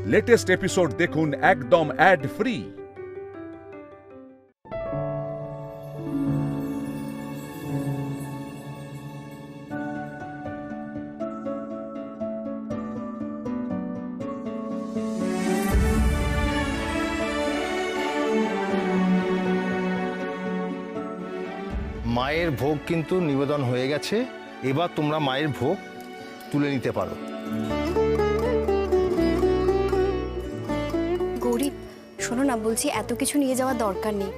Latest episode দেখুন একদম add free. মায়ের ভোগ কিন্তু নিবেদন হয়ে গেছে, এবার তোমরা মায়ের ভোগ তুলে নিতে পারো। গৌরী, শোনো না, বলছি এত কিছু নিয়ে যাওয়ার দরকার নেই।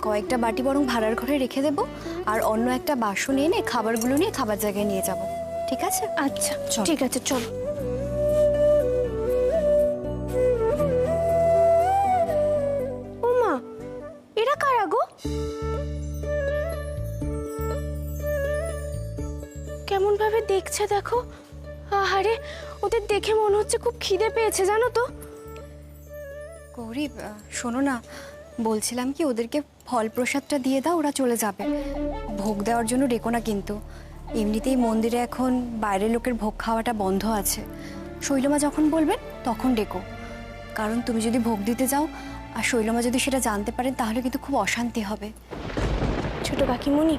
কয়েকটা বাটি বরং ভাড়ার ঘরে রেখে দেবো, আর অন্য একটা বাসন এনে খাবারগুলো নিয়ে খাবার জায়গায় নিয়ে যাব, ঠিক আছে? আচ্ছা ঠিক আছে, চলো। ও মা, এরা কারা গো? কেমন ভাবে দেখছে দেখো। আহারে, ওদের দেখে মনে হচ্ছে খুব খিদে পেয়েছে, জানো তো। গৌরী, শোনো না, বলছিলাম কি ওদেরকে ফল প্রসাদটা দিয়ে দাও, ওরা চলে যাবে। ভোগ দেওয়ার জন্য ডেকো না কিন্তু। এমনিতেই মন্দিরে এখন বাইরের লোকের ভোগ খাওয়াটা বন্ধ আছে। শৈলমা যখন বলবেন তখন ডেকো, কারণ তুমি যদি ভোগ দিতে যাও আর শৈলমা যদি সেটা জানতে পারেন তাহলে কিন্তু খুব অশান্তি হবে। ছোট কাকিমণি,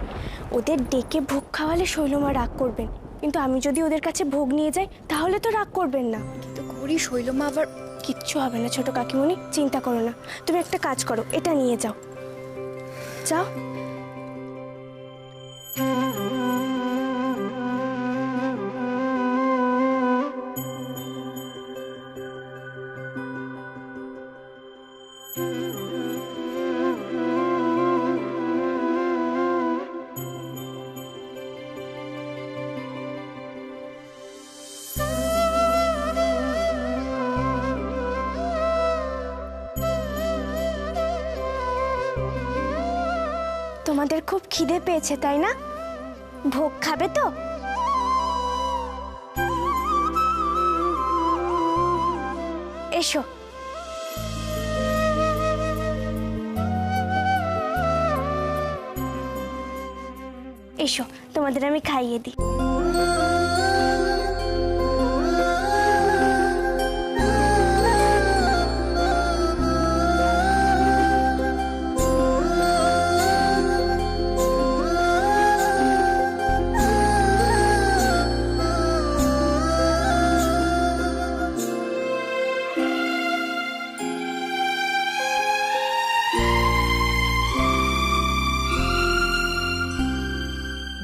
ওদের ডেকে ভোগ খাওয়ালে শৈলমা রাগ করবেন, কিন্তু আমি যদি ওদের কাছে ভোগ নিয়ে যাই তাহলে তো রাগ করবেন না। কিন্তু গৌরী, শৈলমা আবার... কিচ্ছু হবে না ছোট কাকিমণি, চিন্তা করো না। তুমি একটা কাজ করো, এটা নিয়ে যাও, যাও। তোমাদের খুব খিদে পেয়েছে তাই না? ভোগ খাবে তো? এসো। এসো, তোমাদের আমি খাইয়ে দিই।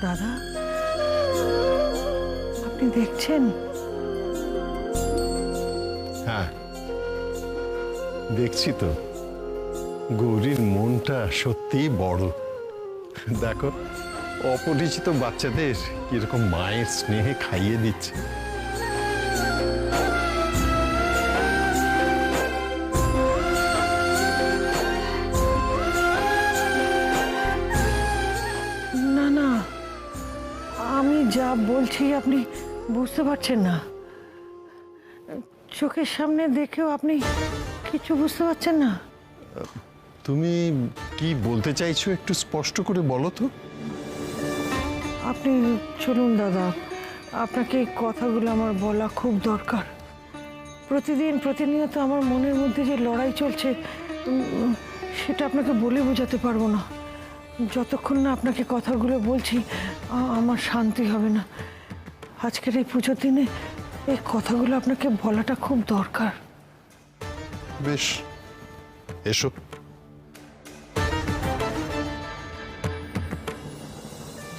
দাদা, আপনি দেখছেন? হ্যাঁ, দেখছি তো। গৌরীর মনটা সত্যিই বড়। দেখো, অপরিচিত বাচ্চাদের কিরকম মায়ের স্নেহে খাইয়ে দিচ্ছে। না না, আমি যা বলছি আপনি বুঝতে পারছেন না। চোখের সামনে দেখেও আপনি কিছু বুঝতে পারছেন না। তুমি কি বলতে চাইছো একটু স্পষ্ট করে বলো তো। আপনি চলুন দাদা, আপনাকে এই কথাগুলো আমার বলা খুব দরকার। প্রতিনিয়ত আমার মনের মধ্যে যে লড়াই চলছে সেটা আপনাকে বলে বোঝাতে পারবো না। যতক্ষণ না আপনাকে কথাগুলো বলছি আমার শান্তি হবে না। আজকের এই পুজোর দিনে এই কথাগুলো আপনাকে বলাটা খুব দরকার। বেশ, এসো।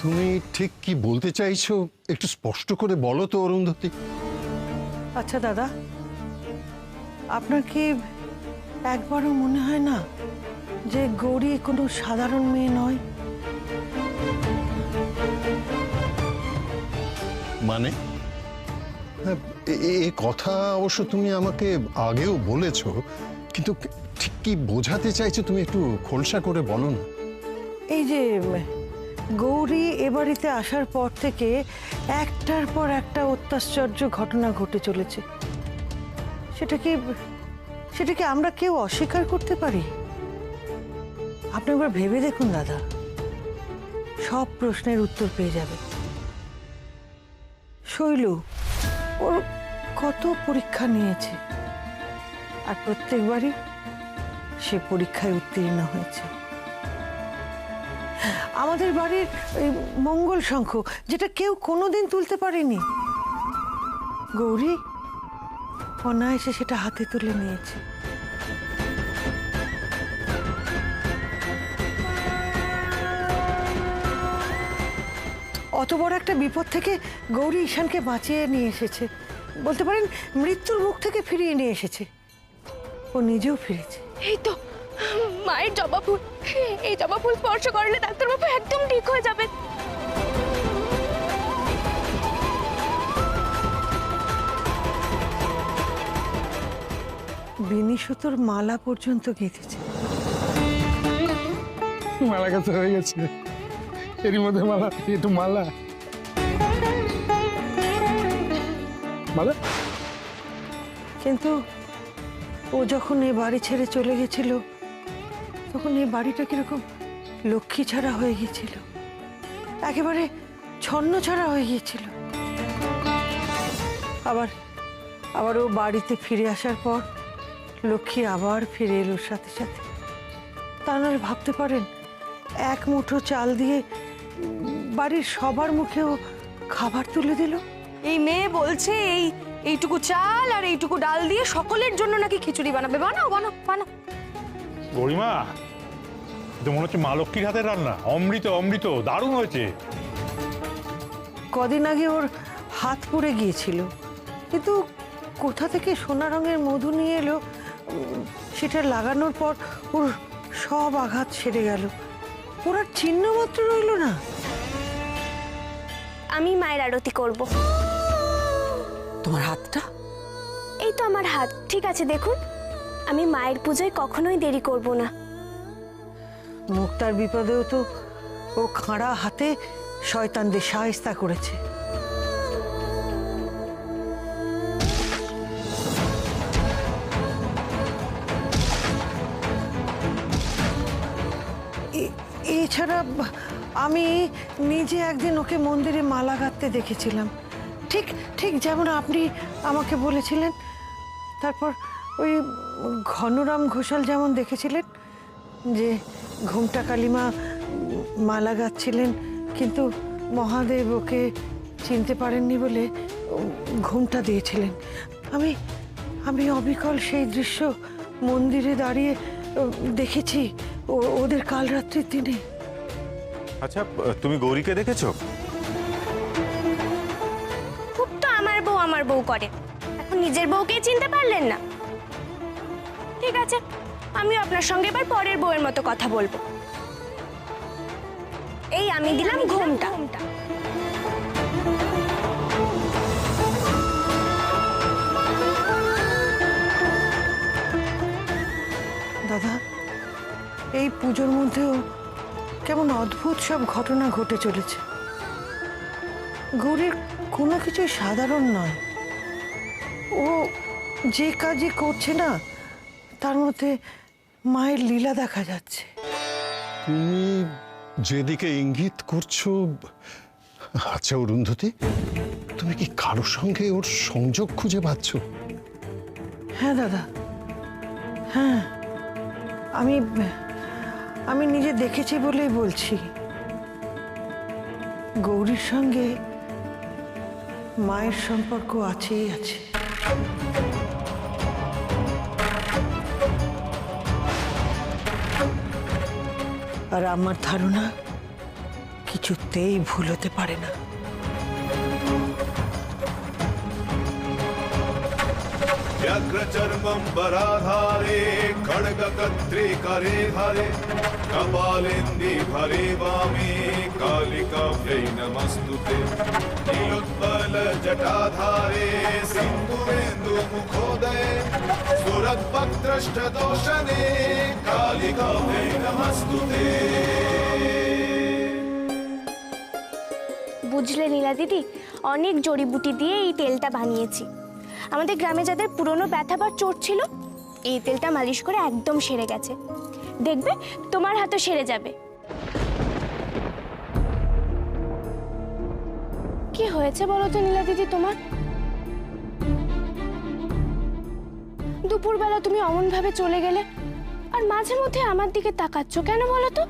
তুমি ঠিক কি বলতে চাইছো একটু স্পষ্ট করে বলো তো অরুন্ধতী। আচ্ছা দাদা, আপনার কি একবারও মনে হয় না যে গৌরী কোনো সাধারণ মেয়ে নয়? মানে এ কথা অবশ্য তুমি আমাকে আগেও বলেছো, কিন্তু ঠিক কি বোঝাতে চাইছো তুমি একটু খোলসা করে বলো না। এই যে গৌরী এ বাড়িতে আসার পর থেকে একটার পর একটা অত্যাশ্চর্য ঘটনা ঘটে চলেছে, সেটা কি আমরা কেউ অস্বীকার করতে পারি? আপনি একবার ভেবে দেখুন দাদা, সব প্রশ্নের উত্তর পেয়ে যাবে। শৈলু ওর কত পরীক্ষা নিয়েছে, আর প্রত্যেকবারই সে পরীক্ষায় উত্তীর্ণ হয়েছে। আমাদের বাড়ির ওই মঙ্গল শঙ্খ, যেটা কেউ কোনোদিন তুলতে পারেনি, গৌরী অনায়াসে সেটা হাতে তুলে নিয়েছে। অত বড় একটা বিপদ থেকে গৌরী ঈশানকে বাঁচিয়ে নিয়ে এসেছে, বলতে পারেন মৃত্যুর মুখ থেকে ফিরিয়ে নিয়ে এসেছে। ও নিজেও ফিরেছে। এই তো মায়ের জবা ফুল, এই জবা ফুল স্পর্শ করলে ডাক্তারবাবু একদম ঠিক হয়ে যাবে। বিনি সুতোর মালা পর্যন্ত গেঁথেছে। মালা কাছে হয়ে গেছে, এরই মধ্যে মালা, একটু মালা মালা। কিন্তু ও যখন এই বাড়ি ছেড়ে চলে গেছিল, তখন এই বাড়িটা কিরকম লক্ষ্মী ছাড়া হয়ে গিয়েছিল, একেবারে ছন্ন ছাড়া হয়ে গিয়েছিল। আবার আবার ও বাড়িতে ফিরে আসার পর লক্ষ্মী আবার ফিরে এলো সাথে সাথে। তা নাহলে ভাবতে পারেন, এক মুঠো চাল দিয়ে বাড়ির সবার মুখেও খাবার তুলে দিল। এই মেয়ে বলছে এইটুকু চাল আর এইটুকু ডাল দিয়ে সকলের জন্য নাকি খিচুড়ি বানাবে। বানাও বানাও বানাও। গরিমা, তো মনে হচ্ছে মা লক্ষ্মীর হাতের রান্না। অমৃত অমৃত, দারুণ হয়েছে। কদিন আগে ওর হাত পুড়ে গিয়েছিল, কিন্তু কোথা থেকে সোনা রঙের মধু নিয়ে এলো, সেটা লাগানোর পর ওর সব আঘাত সেরে গেল। ওর আর চিহ্ন মাত্র রইল না। আমি মায়ের আরতি করব। তোমার হাতটা? এই তো আমার হাত। ঠিক আছে, দেখুন, আমি মায়ের পূজায় কখনোই দেরি করব না। মুক্তার বিপদেও তো ও খাঁড়া হাতে শয়তানদের শায়েস্তা করেছে। এছাড়া আমি নিজে একদিন ওকে মন্দিরে মালা গাঁথতে দেখেছিলাম, ঠিক ঠিক যেমন আপনি আমাকে বলেছিলেন। তারপর ওই ঘনরাম ঘোষাল যেমন দেখেছিলেন যে ঘুমটা কালিমা মালা গাঁথছিলেন, কিন্তু মহাদেব ওকে চিনতে পারেননি বলে ঘুমটা দিয়েছিলেন। আমি আমি অবিকল সেই দৃশ্য মন্দিরে দাঁড়িয়ে দেখেছি ওদের কাল রাত্রির দিনে। আচ্ছা, তুমি গৌরীকে দেখেছো? খুব তো আমার বউ করে, এখন নিজের বউকে চিনতে পারলেন না? ঠিক আছে, আমিও আপনার সঙ্গে এবার পরের বউয়ের মতো কথা বলবো। এই আমি দিলাম ঘুমটা। দাদা, এই পুজোর মধ্যেও কেমন অদ্ভুত সব ঘটনা ঘটে চলেছে। গৌরীর কোনো কিছুই সাধারণ নয়। ও যে কাজই করছে না, তার মধ্যে মায়ের লীলা দেখা যাচ্ছে। তুমি যেদিকে ইঙ্গিত করছো, আচ্ছা অরুন্ধতী, তুমি কি কারোর সঙ্গে ওর সংযোগ খুঁজে পাচ্ছ? হ্যাঁ দাদা, হ্যাঁ, আমি নিজে দেখেছি বলেই বলছি। গৌরীর সঙ্গে মায়ের সম্পর্ক আছেই আছে। আর আমার ধারণা কিছুতেই ভুল হতে পারে না। व्यग्रचर्मं वराधारे खड्गकर्त्रे करे धारे कपालेन्दि भरे वामे कालिकाभ्यै नमस्तुते नीलोत्पलजटाधारे सिन्दूरेन्दुमुखोदये सुरद्भक्त्रष्टदोषणे कालिकाभ्यै नमस्तुते। বুঝলে নীলা দিদি, অনেক জড়িবুটি দিয়ে এই তেলটা বানিয়েছি। আমাদের গ্রামে যাদের পুরনো ব্যথা বা চোট ছিল, এই তেলটা মালিশ করে একদম সেরে গেছে। দেখবে তোমার হাতও সেরে যাবে। কি হয়েছে বলো তো নীলা দিদি তোমার? দুপুরবেলা তুমি অমন ভাবে চলে গেলে, আর মাঝে মধ্যে আমার দিকে তাকাচ্ছ কেন বলো তো?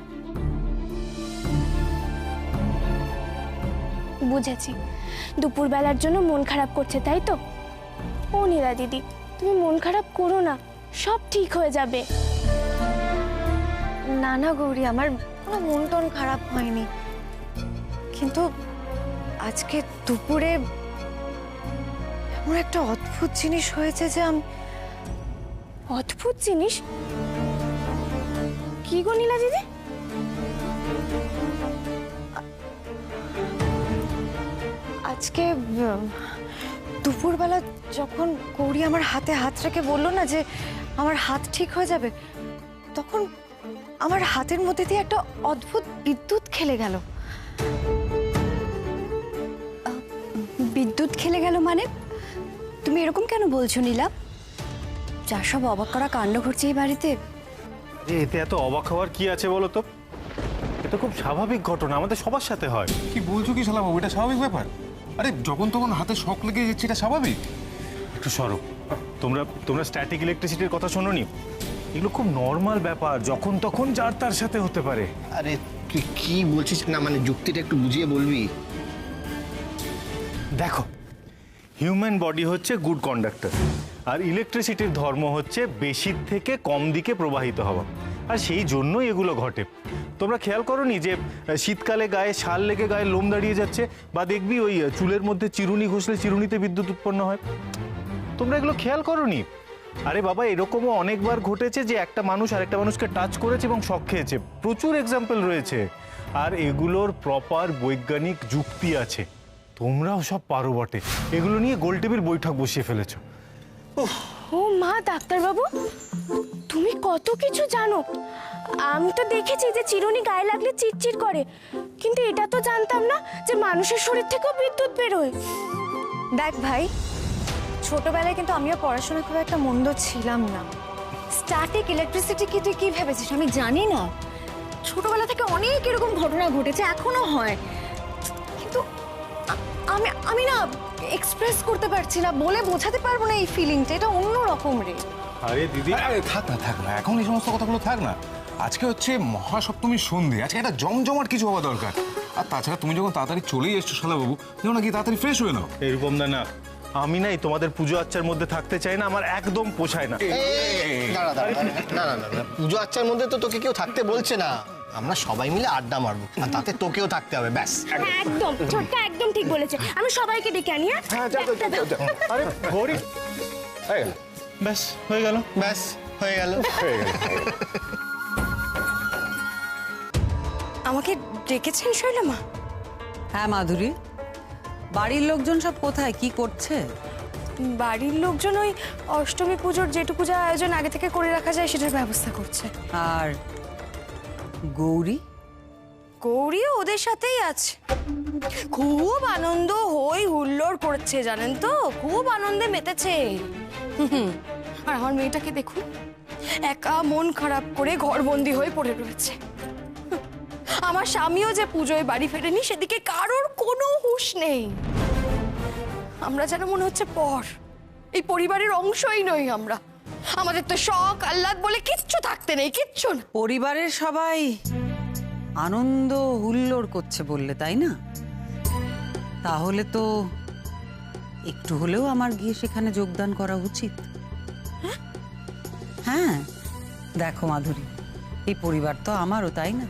বুঝেছি, দুপুরবেলার জন্য মন খারাপ করছে, তাই তো? ও নীলা দিদি, তুমি মন খারাপ করো না, সব ঠিক হয়ে যাবে। না না গৌরী, আমার কোনো মন টন খারাপ হয়নি, কিন্তু আজকে দুপুরে এমন একটা অদ্ভুত জিনিস হয়েছে যে অদ্ভুত জিনিস? কি গো নীলা দিদি? আজকে দুপুরবেলা যখন গৌরী আমার হাতে হাত রেখে বললো না যে আমার হাত ঠিক হয়ে যাবে, তখন আমার হাতের মধ্যে দিয়ে একটা অদ্ভুত বিদ্যুৎ খেলে গেল। বিদ্যুৎ খেলে গেল মানে? তুমি এরকম কেন বলছো নীলা? যা সব অবাক করা কাণ্ড ঘটছে এই বাড়িতে। এতে এত অবাক হওয়ার কি আছে বলো তো? এটা খুব স্বাভাবিক ঘটনা, আমাদের সবার সাথে হয়। কি বলছো কি শালা বাবু, এটা স্বাভাবিক ব্যাপার? আরে যখন তখন হাতে শক লেগে যাচ্ছে, এটা স্বাভাবিক। একটু সরো। তোমরা স্ট্যাটিক ইলেকট্রিসিটির কথা শোনোনি? এগুলো খুব নর্মাল ব্যাপার, যখন তখন যার তার সাথে হতে পারে। আরে তুই কি বলছিস না, মানে যুক্তিটা একটু বুঝিয়ে বলবি? দেখো, হিউম্যান বডি হচ্ছে গুড কন্ডাক্টর, আর ইলেকট্রিসিটির ধর্ম হচ্ছে বেশির থেকে কম দিকে প্রবাহিত হওয়া, আর সেই জন্যই এগুলো ঘটে। তোমরা খেয়াল করোনি যে শীতকালে গায়ে শাল লেগে গায়ে লোম দাঁড়িয়ে যাচ্ছে, বা দেখবি ওই চুলের মধ্যে চিরুনি ঘষলে চিরুনিতে বিদ্যুৎ উৎপন্ন হয়? তোমরা এগুলো খেয়াল করোনি? আরে বাবা, এরকমও অনেকবার ঘটেছে যে একটা মানুষ আরেকটা মানুষকে টাচ করেছে এবং শক খেয়েছে, প্রচুর এক্সাম্পল রয়েছে, আর এগুলোর প্রপার বৈজ্ঞানিক যুক্তি আছে। তোমরাও সব পারো বটে, এগুলো নিয়ে গোলটেবিল বৈঠক বসিয়ে ফেলেছো। ও মা, ডাক্তারবাবু তুমি কত কিছু জানো। আমি তো দেখেছি যে চিরুনি গায়ে লাগলে চিটচিট করে, কিন্তু এটা তো জানতাম না যে মানুষের শরীর থেকেও বিদ্যুৎ বেরোয়। দেখ ভাই, ছোটবেলায় কিন্তু আমিও পড়াশোনা খুব একটা মন্দ ছিলাম না। স্ট্যাটিক ইলেকট্রিসিটি কি তুই কি ভেবেছিস আমি জানি না? ছোটবেলা থেকে অনেক এরকম ঘটনা ঘটেছে, এখনো হয়, কিন্তু আমি না এক্সপ্রেস করতে পারছি না, বলে বোঝাতে পারবো না এই ফিলিংটা, এটা অন্য রকম রে। আরে দিদি, থাক না, এখন এই সমস্ত কথাগুলো থাক না। আজকে হচ্ছে মহাসপ্তমীর সন্ধে, আজকে একটা জমজমাট কিছু হওয়া দরকার। আর তাছাড়া তুমি যখন তাড়াতাড়ি চলেই এসছো শালা বাবু, যেমন নাকি তাড়াতাড়ি ফ্রেশ হয়ে নাও। এরকম না, আমি নাই তোমাদের পুজো আচ্চার মধ্যে থাকতে চাই না, আমার একদম পোষায় না। না, পুজো আচ্চার মধ্যে তো তোকে কেউ থাকতে বলছে না, আমরা সবাই মিলে আড্ডা মারবো, আর তাতে তোকেও থাকতে হবে, ব্যাস। একদম ছোট্ট একদম ঠিক বলেছে, আমি সবাইকে ডেকে আনি। আরে গৌরী, ব্যাস হয়ে গেল, ব্যাস হয়ে গেল। আমাকে ডেকেছেন শৈলমা? হ্যাঁ মাধুরী, বাড়ির লোকজন সব কোথায়, কি করছে? বাড়ির লোকজন ওই অষ্টমী পুজোর যেটুকু যা আয়োজন আগে থেকে করে রাখা যায় সেটার ব্যবস্থা করছে। আর গৌরী? গৌরীও ওদের সাথেই আছে, খুব আনন্দ হই হুল্লোড় করছে জানেন তো, খুব আনন্দে মেতেছে। আর আমার মেয়েটাকে দেখুন, একা মন খারাপ করে ঘরবন্দি হয়ে পড়ে রয়েছে। আমার স্বামীও যে পুজোয় বাড়ি ফেরেনি সেদিকে কারোর কোনো হুঁশ নেই। আমরা যেন মনে হচ্ছে পর, এই পরিবারের অংশই নই আমরা। আমাদের তো শখ আহ্লাদ বলে কিচ্ছু থাকতে নেই, কিচ্ছু না। পরিবারের সবাই আনন্দ হুল্লোড় করছে বললে, তাই না? তাহলে তো একটু হলেও আমার গিয়ে সেখানে যোগদান করা উচিত। হ্যাঁ দেখো মাধুরী, এই পরিবার তো আমারও, তাই না?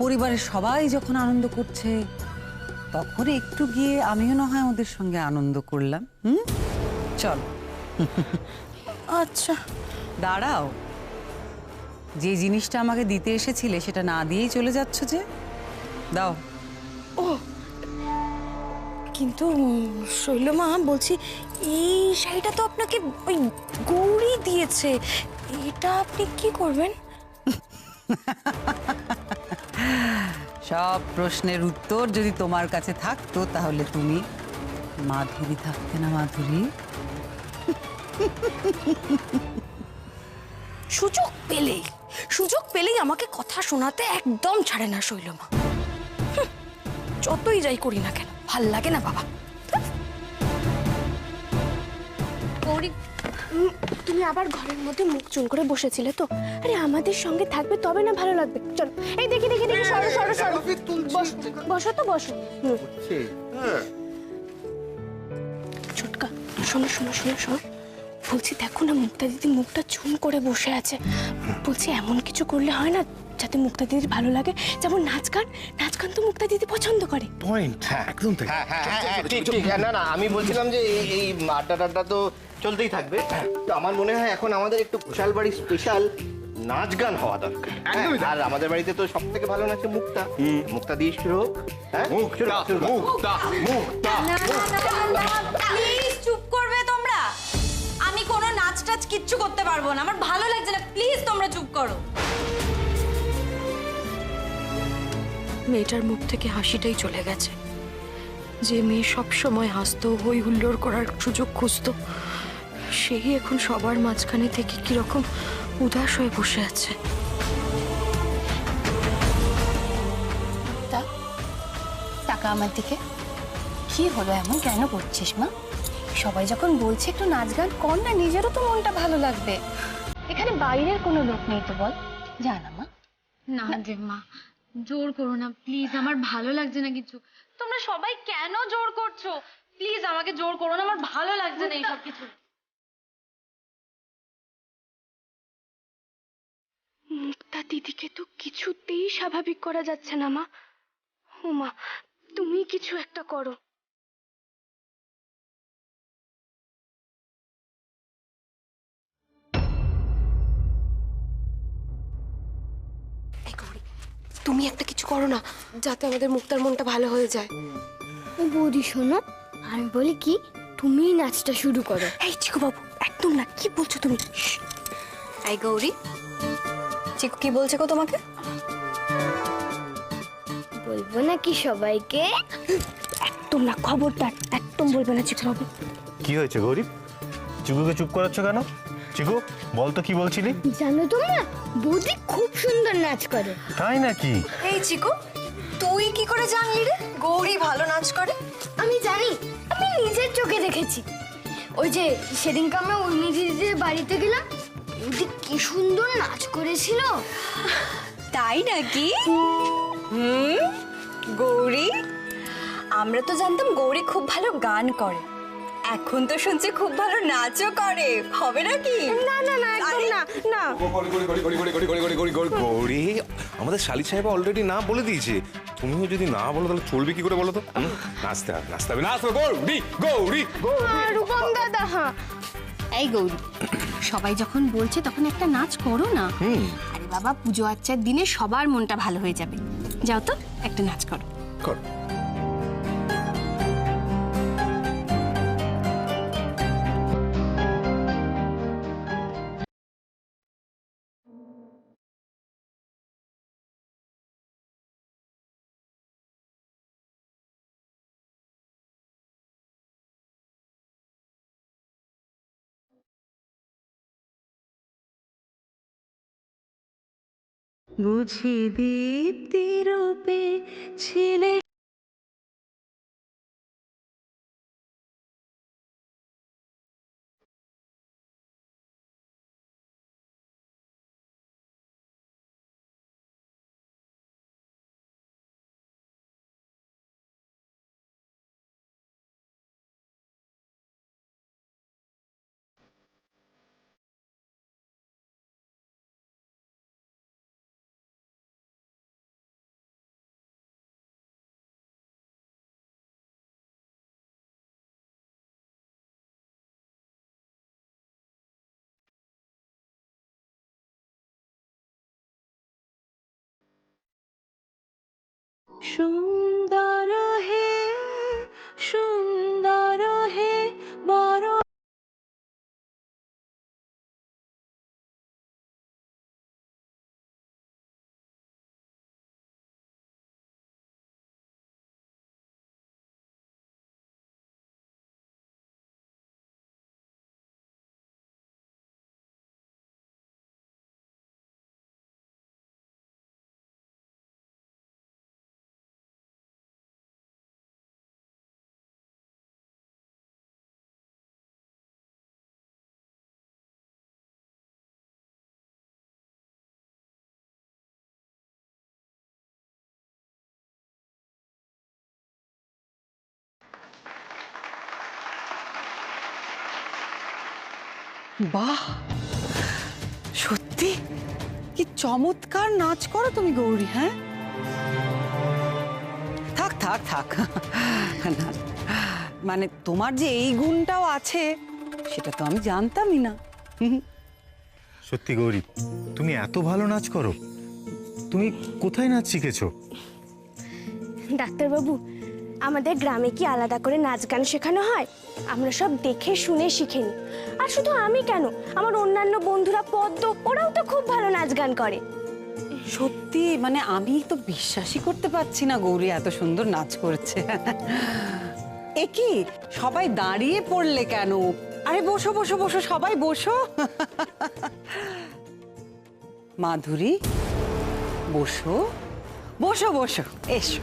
পরিবারের সবাই যখন আনন্দ করছে তখন একটু গিয়ে আমিও না হয় ওদের সঙ্গে আনন্দ করলাম। চল। আচ্ছা দাঁড়াও, যে জিনিসটা আমাকে দিতে এসেছিলে সেটা না দিয়েই চলে যাচ্ছ যে, দাও। ও কিন্তু শৈলমা বলছি, এই শাড়িটা তো আপনাকে ওই গৌরী দিয়েছে, এটা আপনি কি করবেন? সব প্রশ্নের উত্তর যদি তোমার কাছে থাকতো তাহলে তুমি মাধুরী থাকতে না? মাধুরী, সুযোগ পেলেই আমাকে কথা শোনাতে একদম ছাড়ে না শৈলমা। যতই যাই করি না কেন, ভাল লাগে না বাবা। গৌরী তুমি আবার ঘরের মধ্যে মুখ চুন করে বসেছিলে তো? আরে আমাদের সঙ্গে থাকবে তবে না ভালো লাগবে। চলো এই দেখি দেখি দেখি, সরো সরো সরো, বসো বসো তো বসো। ছোটকা শোনো শোনো শোনো শোনো, বলছি দেখো না মুক্তা দিদি মুখটা চুন করে বসে আছে। বলছি এমন কিছু করলে হয় না যাতে মুক্তা দিদির ভালো লাগে, যেমন নাচ গান তো মুক্তা দিদি পছন্দ করে। পয়েন্ট, একদম তাই। ঠিক ঠিক। না না, আমি বলছিলাম যে এই আড্ডা তো চলতেই থাকবে। তো আমার মনে হয় এখন আমাদের একটু ঘোষাল বাড়ির স্পেশাল নাচ গান হওয়া দরকার। আর আমাদের বাড়িতে তো সব থেকে ভালো নাচে মুক্তা। মুক্তা দিয়ে শুরু হোক। প্লিজ চুপ করবে তোমরা। আমি কোনো নাচ টাচ কিচ্ছু করতে পারবো না, আমার ভালো লাগছে না। প্লিজ তোমরা চুপ করো। মেয়েটার মুখ থেকে হাসিটাই চলে গেছে। যে মেয়ে সব সময় হাসতো, হই হুল্লোড় করার সুযোগ খুঁজতো, সেই এখন সবার মাঝখানে থেকে কিরকম উদাস হয়ে বসে আছে। টাকা আমার দিকে কি হলো, এমন কেন করছিস মা? সবাই যখন বলছে একটু নাচ গান কর না, নিজেরও তো মনটা ভালো লাগবে। এখানে বাইরের কোনো লোক নেই তো বল, জানা মা। না যে মা, জোর করো না প্লিজ, আমার ভালো লাগছে না কিছু। তোমরা সবাই কেন জোর করছো? প্লিজ আমাকে জোর করো না, আমার ভালো লাগছে না এইসব কিছু। মুক্তা দিদিকে তো কিছুতেই স্বাভাবিক করা যাচ্ছে না মা। ও মা, তুমি কিছু একটা করো। তুমি একটা কিছু করো না, যাতে আমাদের মুক্তার মনটা ভালো হয়ে যায়। বৌদি শোনো, আমি বলি কি, তুমি নাচটা শুরু করো। এই চিকু বাবু, একদম না, কি বলছো তুমি? এই গৌরী, চিকু কি বলছে গো তোমাকে? বলবো নাকি সবাইকে? একদম না, খবরদার, একদম বলবে না চিকু বাবু। কি হয়েছে গৌরী? চিকুকে চুপ করাচ্ছ কেন? চিকু বল তো কি বলছিলি? জানো তোমরা, বৌদি খুব সুন্দর নাচ করে। তাই নাকি? এই চিকু, তুই কি করে জানলি রে গৌরী ভালো নাচ করে? আমি জানি, আমি নিজের চোখে দেখেছি। ওই যে সেদিনকে আমরা উর্মি দিদিদের বাড়িতে গেলাম, বৌদি কি সুন্দর নাচ করেছিল। তাই নাকি? গৌরী, আমরা তো জানতাম গৌরী খুব ভালো গান করে, এখন তো শুনছি খুব ভালো নাচও করে। হবে নাকি? না না না, একদম না, না। গৌরী, আমাদের শালি সাহেব অলরেডি না বলে দিয়েছে। তুমিও যদি না বলো তাহলে চলবে কি করে বলো তো? নাচতে হবে, নাচতে হবে, নাচতে হবে। গৌরী, গৌরী, রূপম দাদা, হ্যাঁ। এই গৌরী, সবাই যখন বলছে তখন একটা নাচ করো না। আরে বাবা, পুজো আচ্চার দিনে সবার মনটা ভালো হয়ে যাবে। যাও তো, একটা নাচ করো। কর। বুঝি দীপ্তি রূপে ছিলে সুন্দর হে সুন্দর হে বড় বাহ, সত্যি কি চমৎকার নাচ করো তুমি গৌরী। হ্যাঁ, থাক থাক থাক, না, মানে তোমার যে এই গুণটাও আছে সেটা তো আমি জানতামই না। সত্যি গৌরী, তুমি এত ভালো নাচ করো। তুমি কোথায় নাচ শিখেছো? ডাক্তারবাবু, আমাদের গ্রামে কি আলাদা করে নাচ গান শেখানো হয়? আমরা সব দেখে শুনে শিখে নিই। আর শুধু আমি কেন, আমার অন্যান্য বন্ধুরা পদ্ম, ওরাও তো খুব ভালো নাচ গান করে। সত্যি, মানে আমি তো বিশ্বাসই করতে পারছি না গৌরী এত সুন্দর নাচ করছে। এ কি, সবাই দাঁড়িয়ে পড়লে কেন? আরে বসো বসো বসো, সবাই বসো। মাধুরী, বসো বসো বসো, এসো।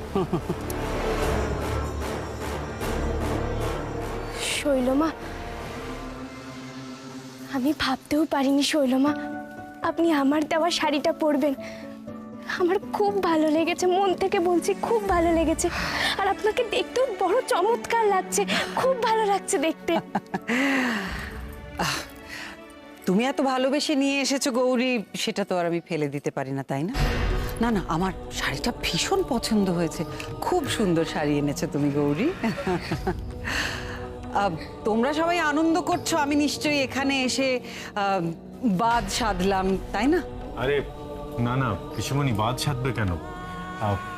শৈলমা, আমি ভাবতেও পারিনি শৈলমা আপনি আমার দেওয়া শাড়িটা পরবেন। আমার খুব ভালো লেগেছে, মন থেকে বলছি, খুব ভালো লেগেছে। আর আপনাকে দেখতেও বড় চমৎকার লাগছে, খুব ভালো লাগছে দেখতে। তুমি এত ভালোবেসে নিয়ে এসেছো গৌরী, সেটা তো আর আমি ফেলে দিতে পারি না, তাই না? না না, আমার শাড়িটা ভীষণ পছন্দ হয়েছে, খুব সুন্দর শাড়ি এনেছো তুমি গৌরী। তোমরা সবাই আনন্দ করছো, আমি নিশ্চয়ই এখানে এসে বাদ সাধলাম, তাই না? আরে না না পিসিমণি, বাদ সাধবে কেন?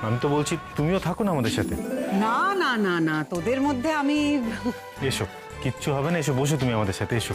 আমি তো বলছি তুমিও থাকো না আমাদের সাথে। না না না না, তোদের মধ্যে আমি... এসো, কিচ্ছু হবে না, এসো বসো তুমি আমাদের সাথে, এসো।